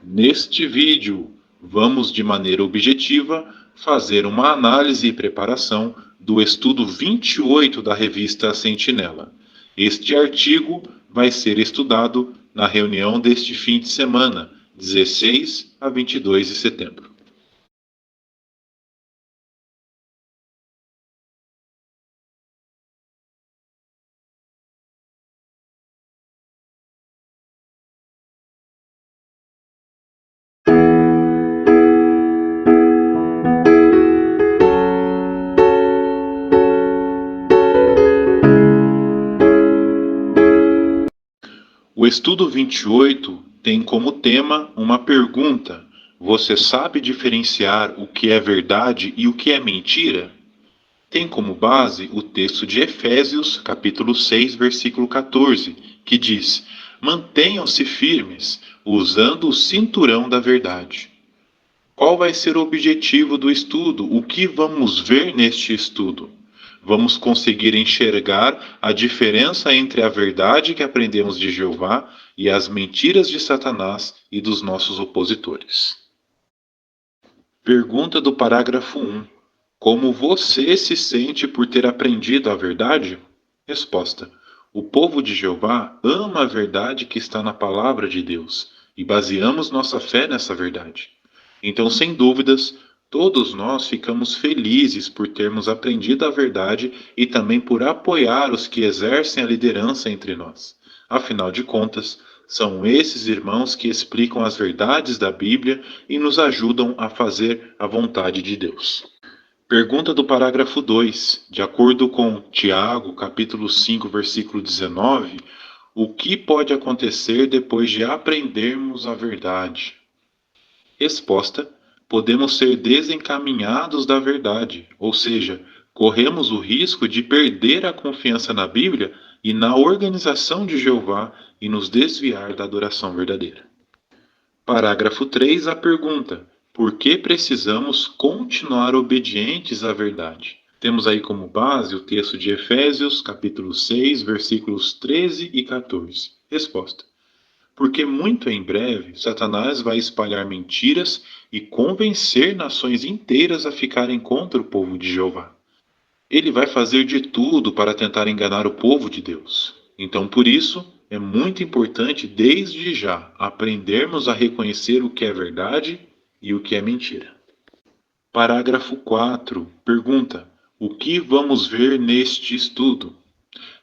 Neste vídeo, vamos de maneira objetiva fazer uma análise e preparação do estudo 28 da revista Sentinela. Este artigo vai ser estudado na reunião deste fim de semana, 16 a 22 de setembro. O estudo 28 tem como tema uma pergunta: você sabe diferenciar o que é verdade e o que é mentira? Tem como base o texto de Efésios, capítulo 6, versículo 14, que diz: mantenham-se firmes, usando o cinturão da verdade. Qual vai ser o objetivo do estudo? O que vamos ver neste estudo? Vamos conseguir enxergar a diferença entre a verdade que aprendemos de Jeová e as mentiras de Satanás e dos nossos opositores. Pergunta do parágrafo 1. Como você se sente por ter aprendido a verdade? Resposta: o povo de Jeová ama a verdade que está na palavra de Deus e baseamos nossa fé nessa verdade. Então, sem dúvidas, todos nós ficamos felizes por termos aprendido a verdade e também por apoiar os que exercem a liderança entre nós. Afinal de contas, são esses irmãos que explicam as verdades da Bíblia e nos ajudam a fazer a vontade de Deus. Pergunta do parágrafo 2. De acordo com Tiago, capítulo 5, versículo 19, o que pode acontecer depois de aprendermos a verdade? Resposta: podemos ser desencaminhados da verdade, ou seja, corremos o risco de perder a confiança na Bíblia e na organização de Jeová e nos desviar da adoração verdadeira. Parágrafo 3. A pergunta: por que precisamos continuar obedientes à verdade? Temos aí como base o texto de Efésios, capítulo 6, versículos 13 e 14. Resposta: porque muito em breve Satanás vai espalhar mentiras e convencer nações inteiras a ficarem contra o povo de Jeová. Ele vai fazer de tudo para tentar enganar o povo de Deus. Então, por isso, é muito importante desde já aprendermos a reconhecer o que é verdade e o que é mentira. Parágrafo 4. Pergunta: o que vamos ver neste estudo?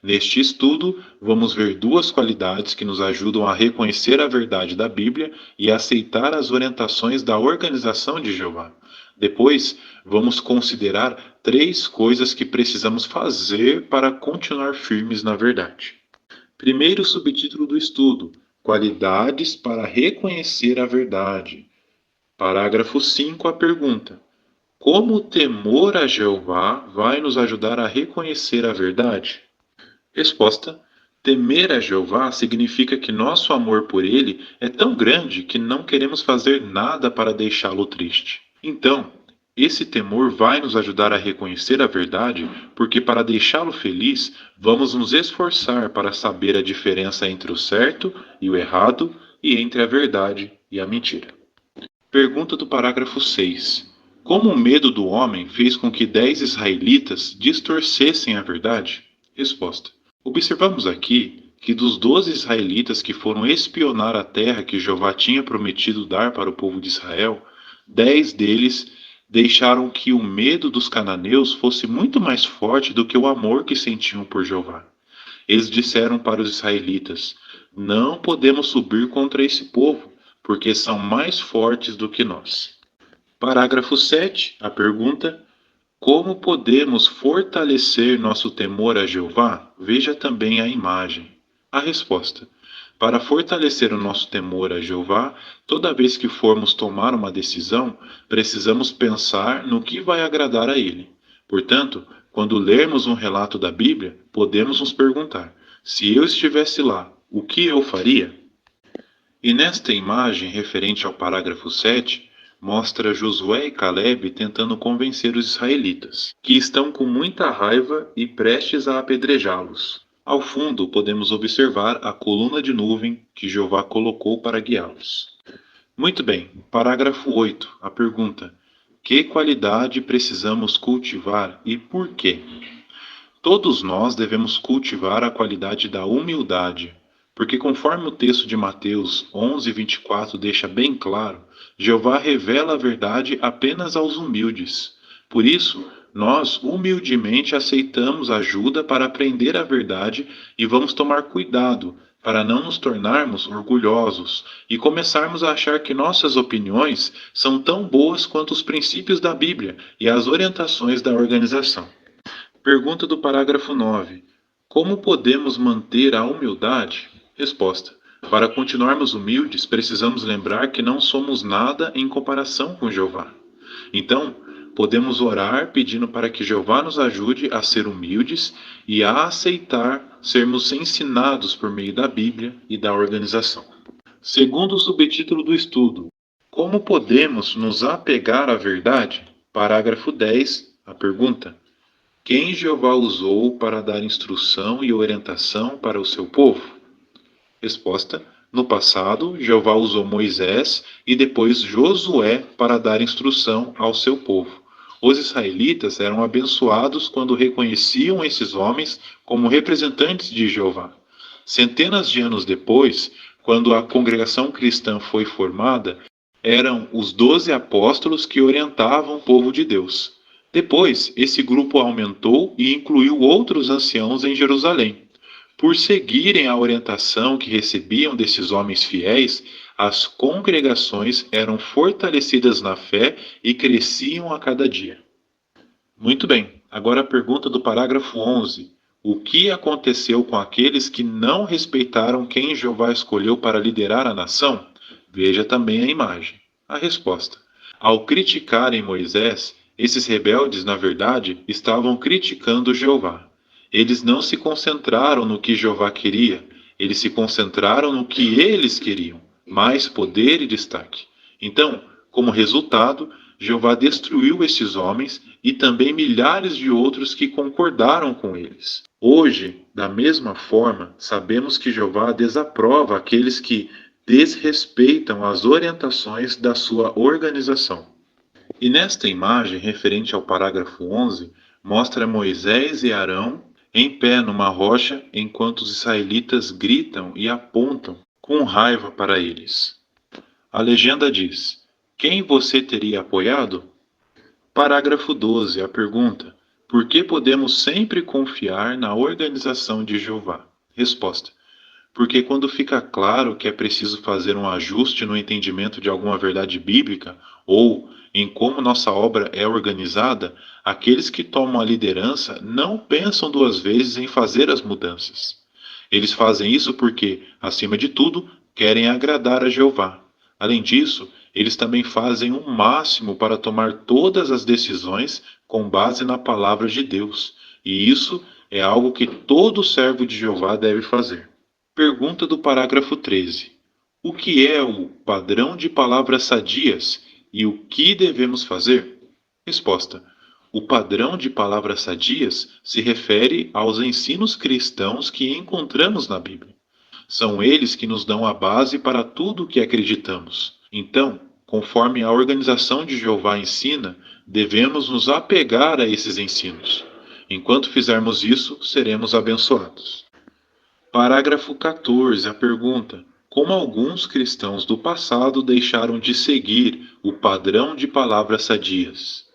Neste estudo, vamos ver duas qualidades que nos ajudam a reconhecer a verdade da Bíblia e a aceitar as orientações da organização de Jeová. Depois, vamos considerar três coisas que precisamos fazer para continuar firmes na verdade. Primeiro subtítulo do estudo: qualidades para reconhecer a verdade. Parágrafo 5. A pergunta: como o temor a Jeová vai nos ajudar a reconhecer a verdade? Resposta: temer a Jeová significa que nosso amor por ele é tão grande que não queremos fazer nada para deixá-lo triste. Então, esse temor vai nos ajudar a reconhecer a verdade, porque para deixá-lo feliz, vamos nos esforçar para saber a diferença entre o certo e o errado e entre a verdade e a mentira. Pergunta do parágrafo 6. Como o medo do homem fez com que 10 israelitas distorcessem a verdade? Resposta: observamos aqui que dos 12 israelitas que foram espionar a terra que Jeová tinha prometido dar para o povo de Israel, 10 deles deixaram que o medo dos cananeus fosse muito mais forte do que o amor que sentiam por Jeová. Eles disseram para os israelitas: não podemos subir contra esse povo, porque são mais fortes do que nós. Parágrafo 7. A pergunta: como podemos fortalecer nosso temor a Jeová? Veja também a imagem. A resposta: para fortalecer o nosso temor a Jeová, toda vez que formos tomar uma decisão, precisamos pensar no que vai agradar a Ele. Portanto, quando lermos um relato da Bíblia, podemos nos perguntar: se eu estivesse lá, o que eu faria? E nesta imagem, referente ao parágrafo 7, mostra Josué e Caleb tentando convencer os israelitas, que estão com muita raiva e prestes a apedrejá-los. Ao fundo, podemos observar a coluna de nuvem que Jeová colocou para guiá-los. Muito bem. Parágrafo 8. A pergunta: que qualidade precisamos cultivar e por quê? Todos nós devemos cultivar a qualidade da humildade, porque conforme o texto de Mateus 11:24 deixa bem claro, Jeová revela a verdade apenas aos humildes. Por isso, nós humildemente aceitamos ajuda para aprender a verdade e vamos tomar cuidado para não nos tornarmos orgulhosos e começarmos a achar que nossas opiniões são tão boas quanto os princípios da Bíblia e as orientações da organização. Pergunta do parágrafo 9. Como podemos manter a humildade? Resposta: para continuarmos humildes, precisamos lembrar que não somos nada em comparação com Jeová. Então, podemos orar pedindo para que Jeová nos ajude a ser humildes e a aceitar sermos ensinados por meio da Bíblia e da organização. Segundo o subtítulo do estudo: como podemos nos apegar à verdade? Parágrafo 10. A pergunta: quem Jeová usou para dar instrução e orientação para o seu povo? Resposta: no passado, Jeová usou Moisés e depois Josué para dar instrução ao seu povo. Os israelitas eram abençoados quando reconheciam esses homens como representantes de Jeová. Centenas de anos depois, quando a congregação cristã foi formada, eram os 12 apóstolos que orientavam o povo de Deus. Depois, esse grupo aumentou e incluiu outros anciãos em Jerusalém. Por seguirem a orientação que recebiam desses homens fiéis, as congregações eram fortalecidas na fé e cresciam a cada dia. Muito bem, agora a pergunta do parágrafo 11. O que aconteceu com aqueles que não respeitaram quem Jeová escolheu para liderar a nação? Veja também a imagem. A resposta: ao criticarem Moisés, esses rebeldes, na verdade, estavam criticando Jeová. Eles não se concentraram no que Jeová queria, eles se concentraram no que eles queriam, mais poder e destaque. Então, como resultado, Jeová destruiu esses homens e também milhares de outros que concordaram com eles. Hoje, da mesma forma, sabemos que Jeová desaprova aqueles que desrespeitam as orientações da sua organização. E nesta imagem, referente ao parágrafo 11, mostra Moisés e Arão em pé numa rocha enquanto os israelitas gritam e apontam com raiva para eles. A legenda diz: quem você teria apoiado? Parágrafo 12. A pergunta: por que podemos sempre confiar na organização de Jeová? Resposta: porque quando fica claro que é preciso fazer um ajuste no entendimento de alguma verdade bíblica ou em como nossa obra é organizada, aqueles que tomam a liderança não pensam duas vezes em fazer as mudanças. Eles fazem isso porque, acima de tudo, querem agradar a Jeová. Além disso, eles também fazem o máximo para tomar todas as decisões com base na palavra de Deus. E isso é algo que todo servo de Jeová deve fazer. Pergunta do parágrafo 13. O que é o padrão de palavras sadias e o que devemos fazer? Resposta: o padrão de palavras sadias se refere aos ensinos cristãos que encontramos na Bíblia. São eles que nos dão a base para tudo o que acreditamos. Então, conforme a organização de Jeová ensina, devemos nos apegar a esses ensinos. Enquanto fizermos isso, seremos abençoados. Parágrafo 14. A pergunta: como alguns cristãos do passado deixaram de seguir o padrão de palavras sadias?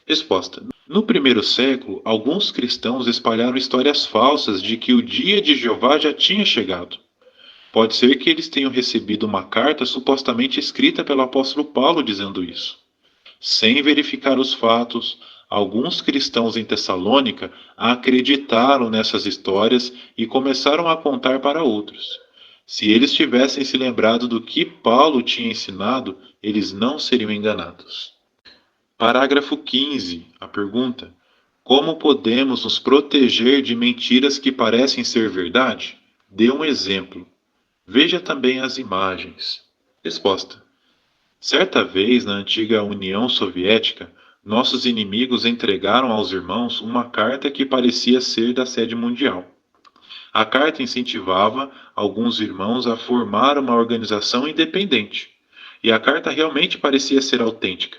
Resposta: no primeiro século, alguns cristãos espalharam histórias falsas de que o dia de Jeová já tinha chegado. Pode ser que eles tenham recebido uma carta supostamente escrita pelo apóstolo Paulo dizendo isso. Sem verificar os fatos, alguns cristãos em Tessalônica acreditaram nessas histórias e começaram a contar para outros. Se eles tivessem se lembrado do que Paulo tinha ensinado, eles não seriam enganados. Parágrafo 15. A pergunta: como podemos nos proteger de mentiras que parecem ser verdade? Dê um exemplo. Veja também as imagens. Resposta: certa vez, na antiga União Soviética, nossos inimigos entregaram aos irmãos uma carta que parecia ser da sede mundial. A carta incentivava alguns irmãos a formar uma organização independente. e a carta realmente parecia ser autêntica.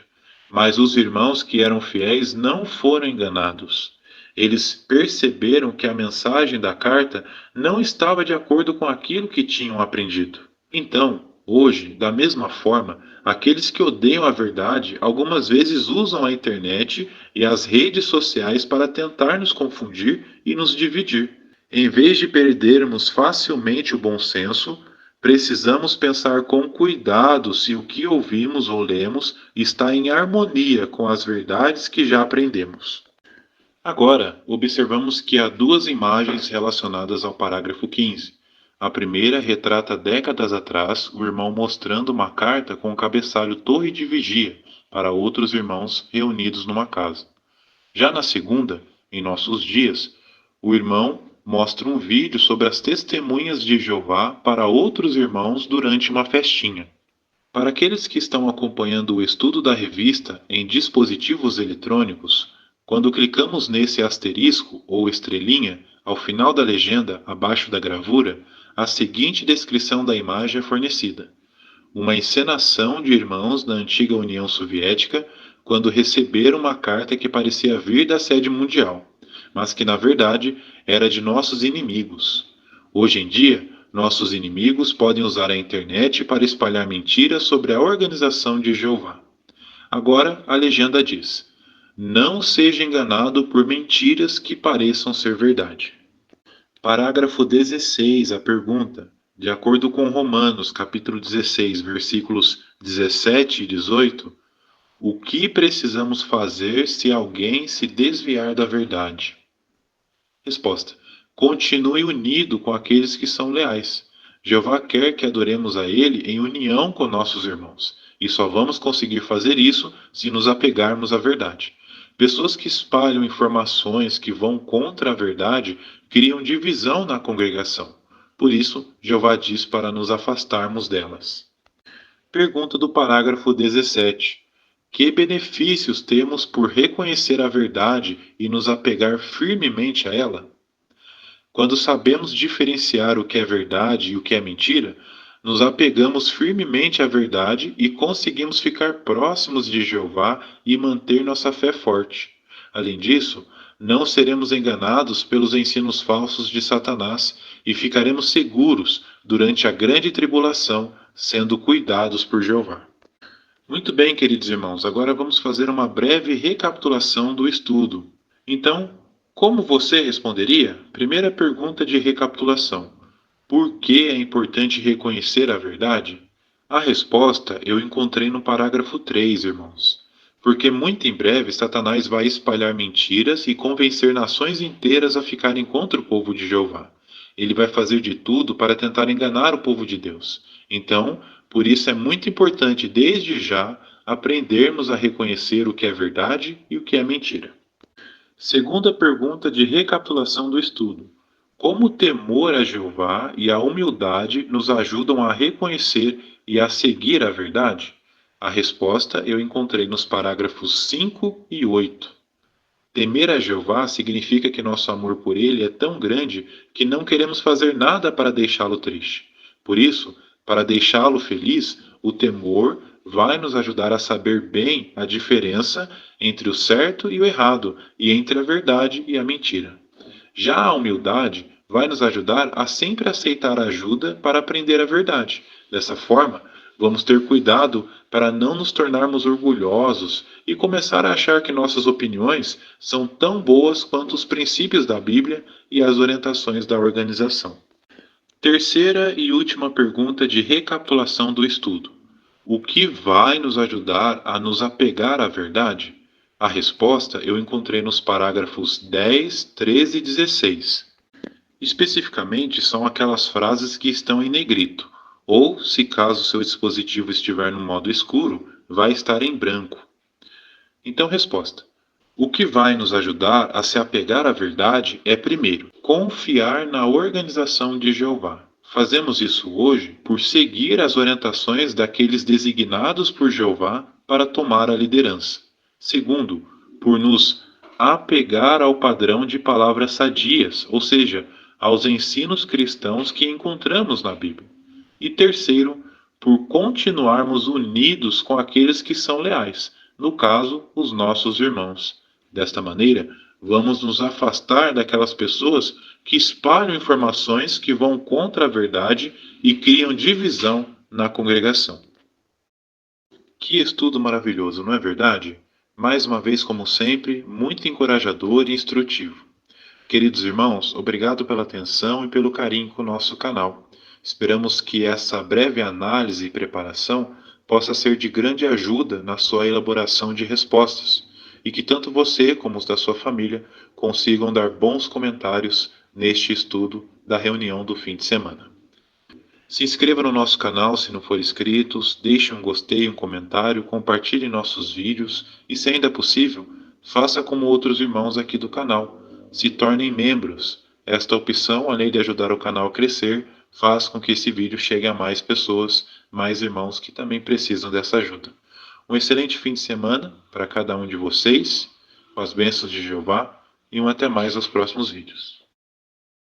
Mas os irmãos que eram fiéis não foram enganados. Eles perceberam que a mensagem da carta não estava de acordo com aquilo que tinham aprendido. Então, hoje, da mesma forma, aqueles que odeiam a verdade algumas vezes usam a internet e as redes sociais para tentar nos confundir e nos dividir. Em vez de perdermos facilmente o bom senso, precisamos pensar com cuidado se o que ouvimos ou lemos está em harmonia com as verdades que já aprendemos. Agora, observamos que há duas imagens relacionadas ao parágrafo 15. A primeira retrata décadas atrás o irmão mostrando uma carta com o cabeçalho Torre de Vigia para outros irmãos reunidos numa casa. Já na segunda, em nossos dias, o irmão mostra um vídeo sobre as testemunhas de Jeová para outros irmãos durante uma festinha. Para aqueles que estão acompanhando o estudo da revista em dispositivos eletrônicos, quando clicamos nesse asterisco ou estrelinha ao final da legenda abaixo da gravura, a seguinte descrição da imagem é fornecida: uma encenação de irmãos da antiga União Soviética quando receberam uma carta que parecia vir da sede mundial, mas que na verdade era de nossos inimigos. Hoje em dia, nossos inimigos podem usar a internet para espalhar mentiras sobre a organização de Jeová. Agora, a legenda diz: não seja enganado por mentiras que pareçam ser verdade. Parágrafo 16. A pergunta: de acordo com Romanos, capítulo 16, versículos 17 e 18, o que precisamos fazer se alguém se desviar da verdade? Resposta: continue unido com aqueles que são leais. Jeová quer que adoremos a Ele em união com nossos irmãos, e só vamos conseguir fazer isso se nos apegarmos à verdade. Pessoas que espalham informações que vão contra a verdade criam divisão na congregação. Por isso, Jeová diz para nos afastarmos delas. Pergunta do parágrafo 17. Que benefícios temos por reconhecer a verdade e nos apegar firmemente a ela? Quando sabemos diferenciar o que é verdade e o que é mentira, nos apegamos firmemente à verdade e conseguimos ficar próximos de Jeová e manter nossa fé forte. Além disso, não seremos enganados pelos ensinos falsos de Satanás e ficaremos seguros durante a grande tribulação, sendo cuidados por Jeová. Muito bem, queridos irmãos, agora vamos fazer uma breve recapitulação do estudo. Então, como você responderia? Primeira pergunta de recapitulação: por que é importante reconhecer a verdade? A resposta eu encontrei no parágrafo 3, irmãos. Porque muito em breve Satanás vai espalhar mentiras e convencer nações inteiras a ficarem contra o povo de Jeová. Ele vai fazer de tudo para tentar enganar o povo de Deus. Então, por isso é muito importante, desde já, aprendermos a reconhecer o que é verdade e o que é mentira. Segunda pergunta de recapitulação do estudo: como o temor a Jeová e a humildade nos ajudam a reconhecer e a seguir a verdade? A resposta eu encontrei nos parágrafos 5 e 8. Temer a Jeová significa que nosso amor por Ele é tão grande que não queremos fazer nada para deixá-lo triste. Por isso, para deixá-lo feliz, o temor vai nos ajudar a saber bem a diferença entre o certo e o errado, e entre a verdade e a mentira. Já a humildade vai nos ajudar a sempre aceitar ajuda para aprender a verdade. Dessa forma, vamos ter cuidado para não nos tornarmos orgulhosos e começar a achar que nossas opiniões são tão boas quanto os princípios da Bíblia e as orientações da organização. Terceira e última pergunta de recapitulação do estudo: o que vai nos ajudar a nos apegar à verdade? A resposta eu encontrei nos parágrafos 10, 13 e 16. Especificamente, são aquelas frases que estão em negrito, ou, se caso seu dispositivo estiver no modo escuro, vai estar em branco. Então, resposta: o que vai nos ajudar a se apegar à verdade é, primeiro, confiar na organização de Jeová. Fazemos isso hoje por seguir as orientações daqueles designados por Jeová para tomar a liderança. Segundo, por nos apegar ao padrão de palavras sadias, ou seja, aos ensinos cristãos que encontramos na Bíblia. E terceiro, por continuarmos unidos com aqueles que são leais, no caso, os nossos irmãos. Desta maneira, vamos nos afastar daquelas pessoas que espalham informações que vão contra a verdade e criam divisão na congregação. Que estudo maravilhoso, não é verdade? Mais uma vez, como sempre, muito encorajador e instrutivo. Queridos irmãos, obrigado pela atenção e pelo carinho com o nosso canal. Esperamos que essa breve análise e preparação possa ser de grande ajuda na sua elaboração de respostas e que tanto você como os da sua família consigam dar bons comentários neste estudo da reunião do fim de semana. Se inscreva no nosso canal se não for inscrito, deixe um gostei, um comentário, compartilhe nossos vídeos e, se ainda possível, faça como outros irmãos aqui do canal. Se tornem membros. Esta opção, além de ajudar o canal a crescer, faz com que esse vídeo chegue a mais pessoas, mais irmãos que também precisam dessa ajuda. Um excelente fim de semana para cada um de vocês, com as bênçãos de Jeová, e até mais aos próximos vídeos.